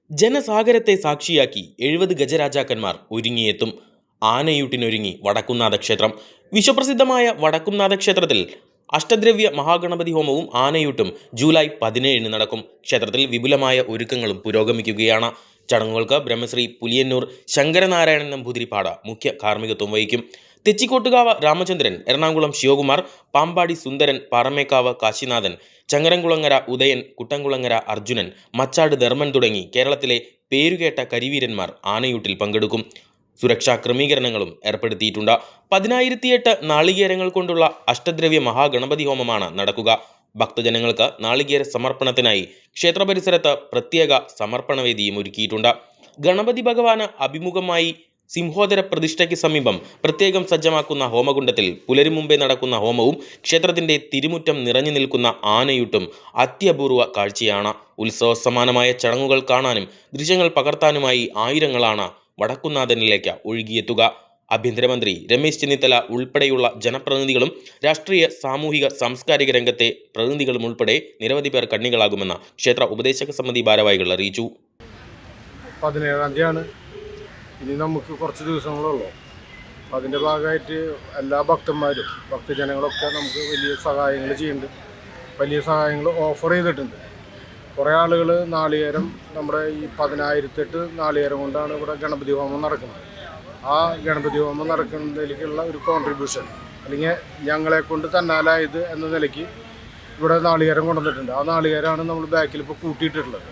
ജനസാഗരത്തെ സാക്ഷിയാക്കി 70 ഗജരാജാക്കന്മാർ ഒരുങ്ങിയെത്തും. ആനയൂട്ടിനൊരുങ്ങി വടക്കുംനാഥ ക്ഷേത്രം. വിശ്വപ്രസിദ്ധമായ വടക്കുംനാഥ ക്ഷേത്രത്തിൽ അഷ്ടദ്രവ്യ മഹാഗണപതി ഹോമവും ആനയൂട്ടും ജൂലൈ 17 നടക്കും. ക്ഷേത്രത്തിൽ വിപുലമായ ഒരുക്കങ്ങളും പുരോഗമിക്കുകയാണ്. ചടങ്ങുകൾക്ക് ബ്രഹ്മശ്രീ പുലിയന്നൂർ ശങ്കരനാരായണൻ നമ്പൂതിരിപ്പാട് മുഖ്യ കാർമ്മികത്വം വഹിക്കും. തെച്ചിക്കോട്ടുകാവ് രാമചന്ദ്രൻ, എറണാകുളം ശിവകുമാർ, പാമ്പാടി സുന്ദരൻ, പാറമേക്കാവ് കാശിനാഥൻ, ചങ്ങരംകുളങ്ങര ഉദയൻ, കുട്ടംകുളങ്ങര അർജുനൻ, മച്ചാട് ധർമ്മൻ തുടങ്ങി കേരളത്തിലെ പേരുകേട്ട കരിവീരന്മാർ ആനയൂട്ടിൽ പങ്കെടുക്കും. സുരക്ഷാ ക്രമീകരണങ്ങളും ഏർപ്പെടുത്തിയിട്ടുണ്ട്. 10,008 നാളികേരങ്ങൾ കൊണ്ടുള്ള അഷ്ടദ്രവ്യ മഹാഗണപതി ഹോമമാണ് നടക്കുക. ഭക്തജനങ്ങൾക്ക് നാളികേര സമർപ്പണത്തിനായി ക്ഷേത്ര പരിസരത്ത് പ്രത്യേക സമർപ്പണവേദിയും ഒരുക്കിയിട്ടുണ്ട്. ഗണപതി ഭഗവാന് അഭിമുഖമായി സിംഹോദര പ്രതിഷ്ഠയ്ക്ക് സമീപം പ്രത്യേകം സജ്ജമാക്കുന്ന ഹോമകുണ്ഡത്തിൽ പുലരും മുമ്പേ നടക്കുന്ന ഹോമവും ക്ഷേത്രത്തിന്റെ തിരുമുറ്റം നിറഞ്ഞു നിൽക്കുന്ന ആനയൂട്ടും അത്യപൂർവ കാഴ്ചയാണ്. ഉത്സവ സമാനമായ ചടങ്ങുകൾ കാണാനും ദൃശ്യങ്ങൾ പകർത്താനുമായി ആയിരങ്ങളാണ് വടക്കുംനാഥനിലേക്ക് ഒഴുകിയെത്തുക. ആഭ്യന്തരമന്ത്രി രമേശ് ചെന്നിത്തല ഉൾപ്പെടെയുള്ള ജനപ്രതിനിധികളും രാഷ്ട്രീയ, സാമൂഹിക, സാംസ്കാരിക രംഗത്തെ പ്രതിനിധികളും ഉൾപ്പെടെ നിരവധി പേർ കണ്ണികളാകുമെന്ന് ക്ഷേത്ര ഉപദേശക സമിതി ഭാരവാഹികൾ അറിയിച്ചു. 17-ാം തീയതിയാണ്. ഇനി നമുക്ക് കുറച്ച് ദിവസങ്ങളുള്ളൂ. അതിൻ്റെ ഭാഗമായിട്ട് എല്ലാ ഭക്തന്മാരും ഭക്തജനങ്ങളൊക്കെ നമുക്ക് വലിയ സഹായങ്ങൾ ചെയ്യുന്നുണ്ട്. വലിയ സഹായങ്ങൾ ഓഫർ ചെയ്തിട്ടുണ്ട്. കുറേ ആളുകൾ നാളികേരം, നമ്മുടെ ഈ 10,008 നാളികേരം കൊണ്ടാണ് ഇവിടെ ഗണപതി ഹോമം നടക്കുന്നത്. ആ ഗണപതി ഹോമം നടക്കുന്നതിലേക്കുള്ള ഒരു കോൺട്രിബ്യൂഷൻ, അല്ലെങ്കിൽ ഞങ്ങളെ കൊണ്ട് തന്നാലായത് എന്ന നിലയ്ക്ക് ഇവിടെ നാളികേരം കൊണ്ടുവന്നിട്ടുണ്ട്. ആ നാളികേരമാണ് നമ്മൾ ബാക്കിൽ ഇപ്പോൾ കൂട്ടിയിട്ടുള്ളത്.